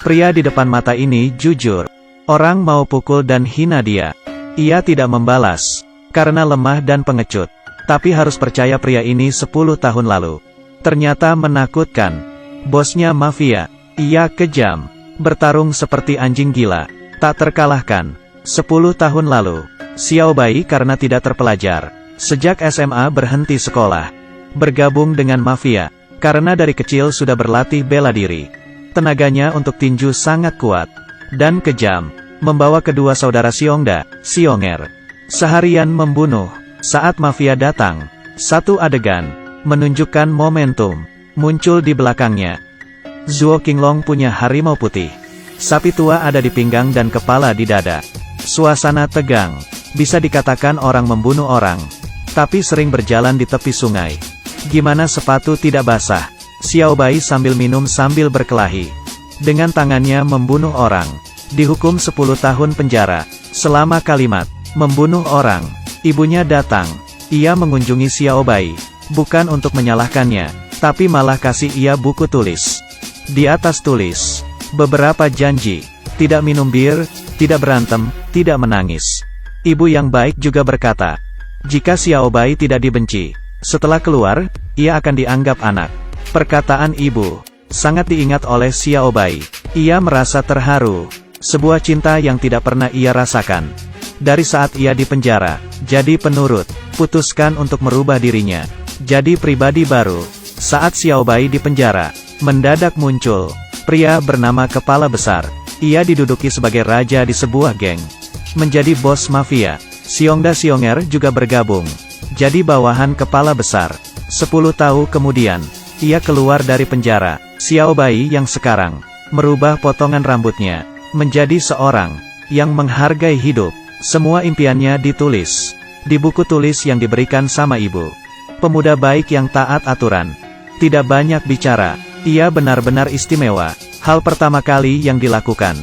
Pria di depan mata ini jujur. Orang mau pukul dan hina dia. Ia tidak membalas, karena lemah dan pengecut. Tapi harus percaya pria ini 10 tahun lalu. Ternyata menakutkan. Bosnya mafia. Ia kejam. Bertarung seperti anjing gila. Tak terkalahkan. 10 tahun lalu. Xiao Bai karena tidak terpelajar. Sejak SMA berhenti sekolah. Bergabung dengan mafia. Karena dari kecil sudah berlatih bela diri. Tenaganya untuk tinju sangat kuat. Dan kejam. Membawa kedua saudara Xiongda, Xionger. Seharian membunuh. Saat mafia datang. Satu adegan. Menunjukkan momentum. Muncul di belakangnya. Zuo Qinglong punya harimau putih. Sapi tua ada di pinggang dan kepala di dada. Suasana tegang. Bisa dikatakan orang membunuh orang. Tapi sering berjalan di tepi sungai. Gimana sepatu tidak basah? Xiao Bai sambil minum sambil berkelahi. Dengan tangannya membunuh orang. Dihukum 10 tahun penjara. Selama kalimat, membunuh orang. Ibunya datang. Ia mengunjungi Xiao Bai. Bukan untuk menyalahkannya, tapi malah kasih ia buku tulis. Di atas tulis, beberapa janji. Tidak minum bir, tidak berantem, tidak menangis. Ibu yang baik juga berkata, jika Xiao Bai tidak dibenci, setelah keluar, ia akan dianggap anak. Perkataan ibu sangat diingat oleh Xiao Bai. Ia merasa terharu. Sebuah cinta yang tidak pernah ia rasakan. Dari saat ia di penjara, jadi penurut, putuskan untuk merubah dirinya. Jadi pribadi baru. Saat Xiao Bai di penjara, mendadak muncul pria bernama Kepala Besar. Ia diduduki sebagai raja di sebuah geng. Menjadi bos mafia. Xiongda Xionger juga bergabung. Jadi bawahan Kepala Besar. 10 tahun kemudian, ia keluar dari penjara. Xiao Bai yang sekarang merubah potongan rambutnya menjadi seorang yang menghargai hidup. Semua impiannya ditulis di buku tulis yang diberikan sama ibu. Pemuda baik yang taat aturan. Tidak banyak bicara. Ia benar-benar istimewa. Hal pertama kali yang dilakukan,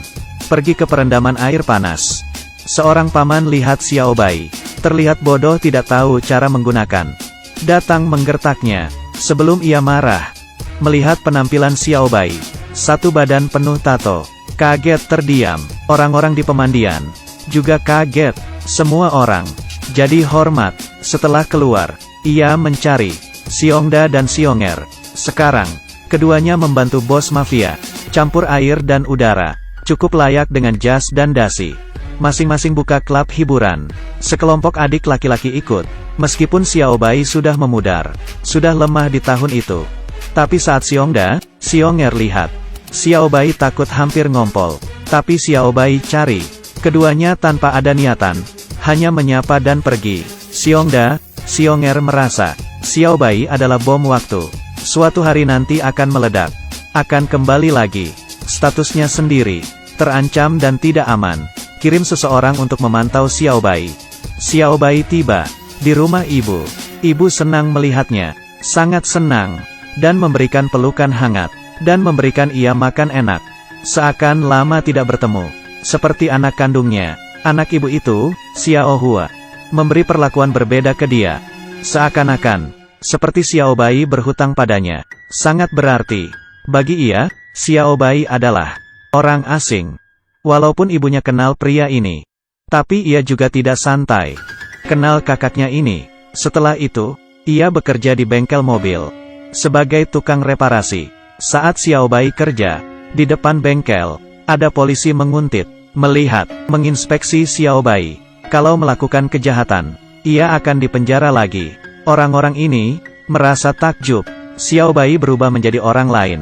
pergi ke perendaman air panas. Seorang paman lihat Xiao Bai terlihat bodoh, tidak tahu cara menggunakan. Datang menggertaknya. Sebelum ia marah, melihat penampilan Xiao Bai, satu badan penuh tato. Kaget terdiam. Orang-orang di pemandian juga kaget. Semua orang jadi hormat. Setelah keluar, ia mencari Xiongda dan Xionger. Sekarang, keduanya membantu bos mafia. Campur air dan udara. Cukup layak dengan jas dan dasi. Masing-masing buka klub hiburan. Sekelompok adik laki-laki ikut. Meskipun Xiao Bai sudah memudar, sudah lemah di tahun itu. Tapi saat Xiongda, Xionger lihat, Xiao Bai takut hampir ngompol. Tapi Xiao Bai cari. Keduanya tanpa ada niatan, hanya menyapa dan pergi. Xiongda, Xionger merasa, Xiao Bai adalah bom waktu. Suatu hari nanti akan meledak. Akan kembali lagi. Statusnya sendiri. Terancam dan tidak aman. Kirim seseorang untuk memantau Xiao Bai. Xiao Bai tiba di rumah ibu. Ibu senang melihatnya. Sangat senang. Dan memberikan pelukan hangat. Dan memberikan ia makan enak. Seakan lama tidak bertemu. Seperti anak kandungnya. Anak ibu itu, Xiao Hua, memberi perlakuan berbeda ke dia. Seakan-akan, seperti Xiao Bai berhutang padanya. Sangat berarti. Bagi ia, Xiao Bai adalah orang asing. Walaupun ibunya kenal pria ini. Tapi ia juga tidak santai. Kenal kakaknya ini. Setelah itu, ia bekerja di bengkel mobil. Sebagai tukang reparasi. Saat Xiao Bai kerja, di depan bengkel, ada polisi menguntit, melihat, menginspeksi Xiao Bai. Kalau melakukan kejahatan, ia akan dipenjara lagi. Orang-orang ini merasa takjub. Xiao Bai berubah menjadi orang lain.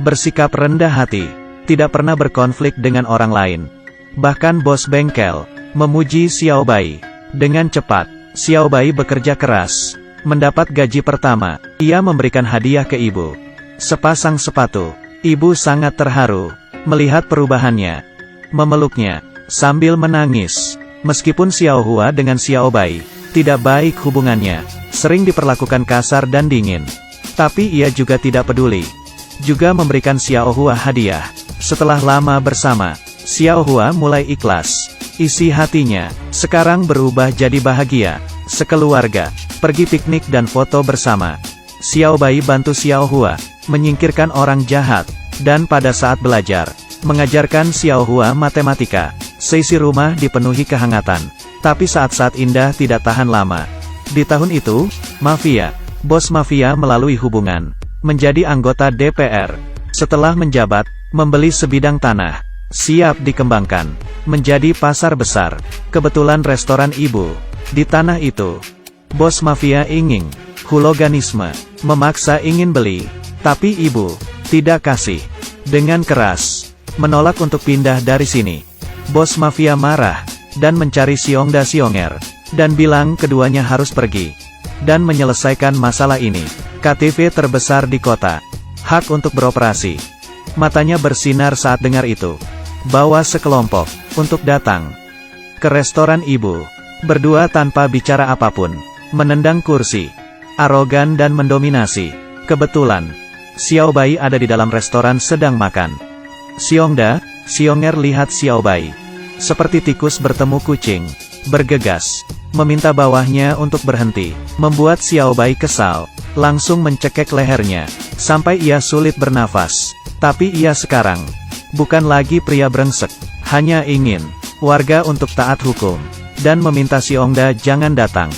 Bersikap rendah hati. Tidak pernah berkonflik dengan orang lain. Bahkan bos bengkel memuji Xiao Bai. Dengan cepat, Xiao Bai bekerja keras. Mendapat gaji pertama, ia memberikan hadiah ke ibu. Sepasang sepatu. Ibu sangat terharu melihat perubahannya. Memeluknya sambil menangis. Meskipun Xiao Hua dengan Xiao Bai tidak baik hubungannya, sering diperlakukan kasar dan dingin. Tapi ia juga tidak peduli. Juga memberikan Xiao Hua hadiah. Setelah lama bersama, Xiao Hua mulai ikhlas. Isi hatinya sekarang berubah jadi bahagia. Sekeluarga pergi piknik dan foto bersama. Xiao Bai bantu Xiao Hua menyingkirkan orang jahat. Dan pada saat belajar, mengajarkan Xiao Hua matematika. Seisi rumah dipenuhi kehangatan. Tapi saat-saat indah tidak tahan lama. Di tahun itu, bos mafia melalui hubungan, menjadi anggota DPR. Setelah menjabat, membeli sebidang tanah, siap dikembangkan, menjadi pasar besar. Kebetulan restoran ibu, di tanah itu. Bos mafia ingin, huliganisme, memaksa ingin beli, tapi ibu, tidak kasih. Dengan keras, menolak untuk pindah dari sini. Bos mafia marah, dan mencari Sionger, dan bilang keduanya harus pergi, dan menyelesaikan masalah ini. KTV terbesar di kota, hak untuk beroperasi. Matanya bersinar saat dengar itu. Bawa sekelompok, untuk datang ke restoran ibu. Berdua tanpa bicara apapun, menendang kursi, arogan dan mendominasi. Kebetulan, Xiao Bai ada di dalam restoran sedang makan. Sionger lihat Xiao Bai. Seperti tikus bertemu kucing, bergegas, meminta bawahnya untuk berhenti, membuat Xiao Bai kesal, langsung mencekek lehernya, sampai ia sulit bernafas. Tapi ia sekarang, bukan lagi pria brengsek, hanya ingin, warga untuk taat hukum, dan meminta Xiongda jangan datang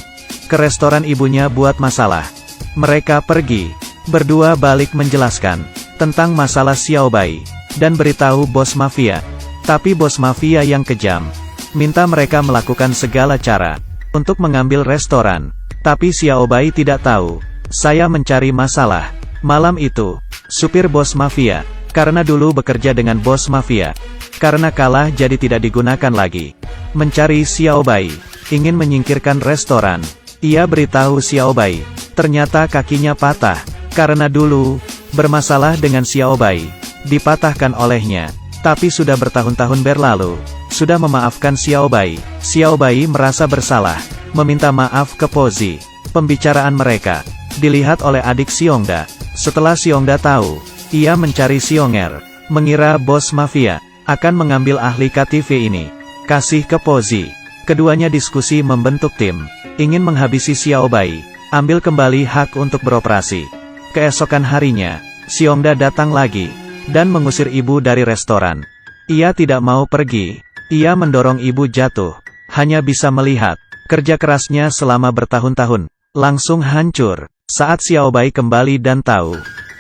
ke restoran ibunya buat masalah. Mereka pergi, berdua balik menjelaskan, tentang masalah Xiao Bai, dan beritahu bos mafia. Tapi bos mafia yang kejam, minta mereka melakukan segala cara, untuk mengambil restoran. Tapi Xiao Bai tidak tahu, saya mencari masalah. Malam itu, supir bos mafia, karena dulu bekerja dengan bos mafia, karena kalah jadi tidak digunakan lagi, mencari Xiao Bai, ingin menyingkirkan restoran. Ia beritahu Xiao Bai, ternyata kakinya patah, karena dulu, bermasalah dengan Xiao Bai, dipatahkan olehnya. Tapi sudah bertahun-tahun berlalu, sudah memaafkan Xiao Bai. Xiao Bai merasa bersalah, meminta maaf ke Pozi. Pembicaraan mereka, dilihat oleh adik Xiongda. Setelah Xiongda tahu, ia mencari Sionger, mengira bos mafia, akan mengambil ahli KTV ini, kasih ke Pozi. Keduanya diskusi membentuk tim, ingin menghabisi Xiao Bai, ambil kembali hak untuk beroperasi. Keesokan harinya, Xiongda datang lagi, dan mengusir ibu dari restoran. Ia tidak mau pergi, ia mendorong ibu jatuh, hanya bisa melihat, kerja kerasnya selama bertahun-tahun, langsung hancur. Saat Xiao Bai kembali dan tahu,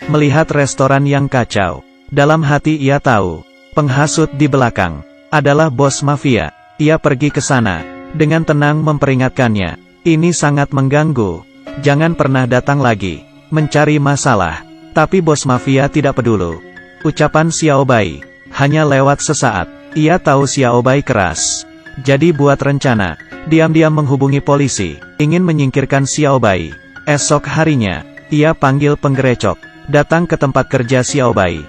melihat restoran yang kacau, dalam hati ia tahu, penghasut di belakang, adalah bos mafia. Ia pergi ke sana, dengan tenang memperingatkannya, ini sangat mengganggu, jangan pernah datang lagi, mencari masalah. Tapi bos mafia tidak peduli. Ucapan Xiao Bai, hanya lewat sesaat, ia tahu Xiao Bai keras. Jadi buat rencana, diam-diam menghubungi polisi, ingin menyingkirkan Xiao Bai. Esok harinya, ia panggil penggerecok, datang ke tempat kerja Xiao Bai.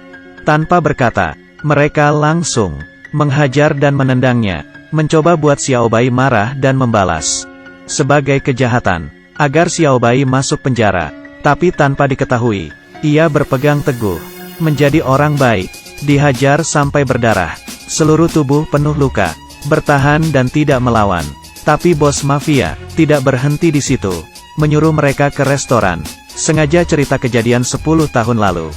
Tanpa berkata, mereka langsung menghajar dan menendangnya, mencoba buat Xiao Bai marah dan membalas. Sebagai kejahatan, agar Xiao Bai masuk penjara, tapi tanpa diketahui, ia berpegang teguh, menjadi orang baik, dihajar sampai berdarah, seluruh tubuh penuh luka, bertahan dan tidak melawan. Tapi bos mafia, tidak berhenti di situ, menyuruh mereka ke restoran, sengaja cerita kejadian 10 tahun lalu,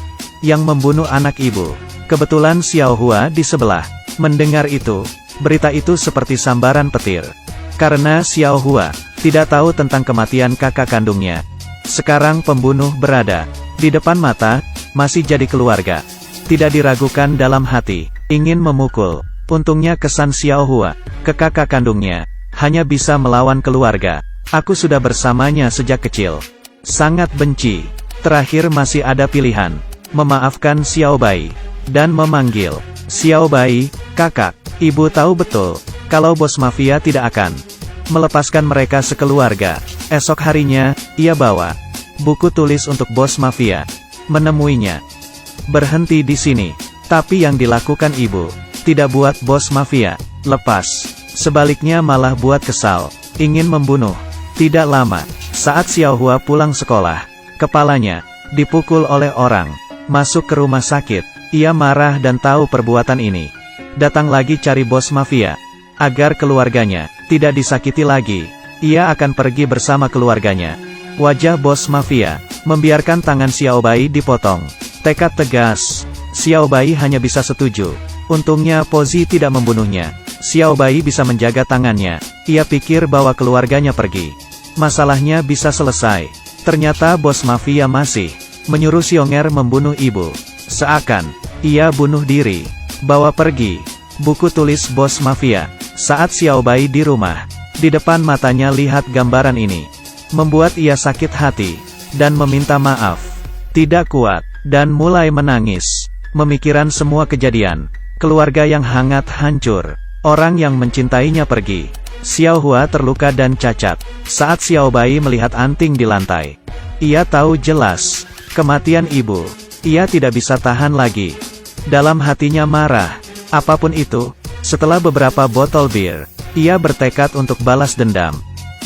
yang membunuh anak ibu. Kebetulan Xiao Hua di sebelah, mendengar itu, berita itu seperti sambaran petir. Karena Xiao Hua, tidak tahu tentang kematian kakak kandungnya. Sekarang pembunuh berada di depan mata, masih jadi keluarga. Tidak diragukan dalam hati, ingin memukul. Untungnya kesan Xiao Hua, ke kakak kandungnya, hanya bisa melawan keluarga. Aku sudah bersamanya sejak kecil. Sangat benci. Terakhir masih ada pilihan, memaafkan Xiao Bai, dan memanggil Xiao Bai, kakak. Ibu tahu betul, kalau bos mafia tidak akan melepaskan mereka sekeluarga. Esok harinya, ia bawa buku tulis untuk bos mafia, menemuinya. Berhenti di sini. Tapi yang dilakukan ibu, tidak buat bos mafia lepas. Sebaliknya malah buat kesal, ingin membunuh. Tidak lama, saat Xiao Hua pulang sekolah, kepalanya dipukul oleh orang. Masuk ke rumah sakit, ia marah dan tahu perbuatan ini. Datang lagi cari bos mafia, agar keluarganya tidak disakiti lagi. Ia akan pergi bersama keluarganya. Wajah bos mafia, membiarkan tangan Xiao Bai dipotong. Tekad tegas, Xiao Bai hanya bisa setuju. Untungnya Pozi tidak membunuhnya. Xiao Bai bisa menjaga tangannya. Ia pikir bahwa keluarganya pergi, masalahnya bisa selesai. Ternyata bos mafia masih menyuruh Xionger membunuh ibu. Seakan ia bunuh diri. Bawa pergi buku tulis bos mafia. Saat Xiao Bai di rumah, di depan matanya lihat gambaran ini, membuat ia sakit hati dan meminta maaf. Tidak kuat dan mulai menangis. Memikiran semua kejadian, keluarga yang hangat hancur, orang yang mencintainya pergi. Xiao Hua terluka dan cacat. Saat Xiao Bai melihat anting di lantai, ia tahu jelas kematian ibu. Ia tidak bisa tahan lagi. Dalam hatinya marah. Apapun itu, setelah beberapa botol bir, ia bertekad untuk balas dendam.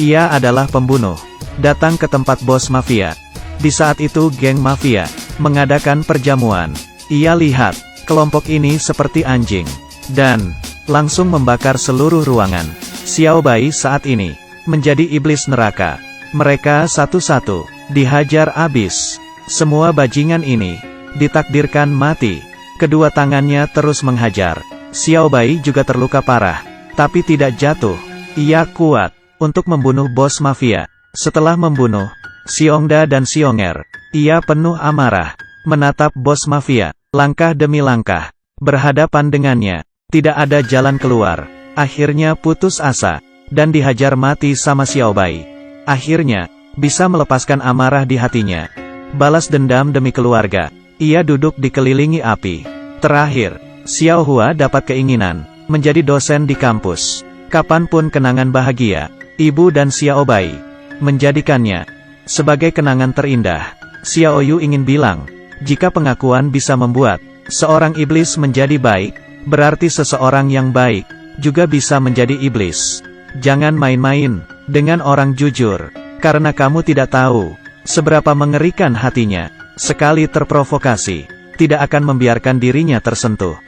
Ia adalah pembunuh. Datang ke tempat bos mafia. Di saat itu geng mafia mengadakan perjamuan. Ia lihat kelompok ini seperti anjing, dan langsung membakar seluruh ruangan. Xiao Bai saat ini menjadi iblis neraka. Mereka satu-satu dihajar abis. Semua bajingan ini ditakdirkan mati. Kedua tangannya terus menghajar. Xiao Bai juga terluka parah, tapi tidak jatuh. Ia kuat untuk membunuh bos mafia. Setelah membunuh Xiongda dan Xionger, ia penuh amarah menatap bos mafia. Langkah demi langkah berhadapan dengannya. Tidak ada jalan keluar. Akhirnya putus asa dan dihajar mati sama Xiao Bai. Akhirnya bisa melepaskan amarah di hatinya. Balas dendam demi keluarga. Ia duduk dikelilingi api. Terakhir, Xiao Hua dapat keinginan menjadi dosen di kampus. Kapanpun kenangan bahagia, ibu dan Xiao Bai menjadikannya sebagai kenangan terindah. Xiao Yu ingin bilang, jika pengakuan bisa membuat seorang iblis menjadi baik, berarti seseorang yang baik juga bisa menjadi iblis. Jangan main-main dengan orang jujur, karena kamu tidak tahu seberapa mengerikan hatinya. Sekali terprovokasi, tidak akan membiarkan dirinya tersentuh.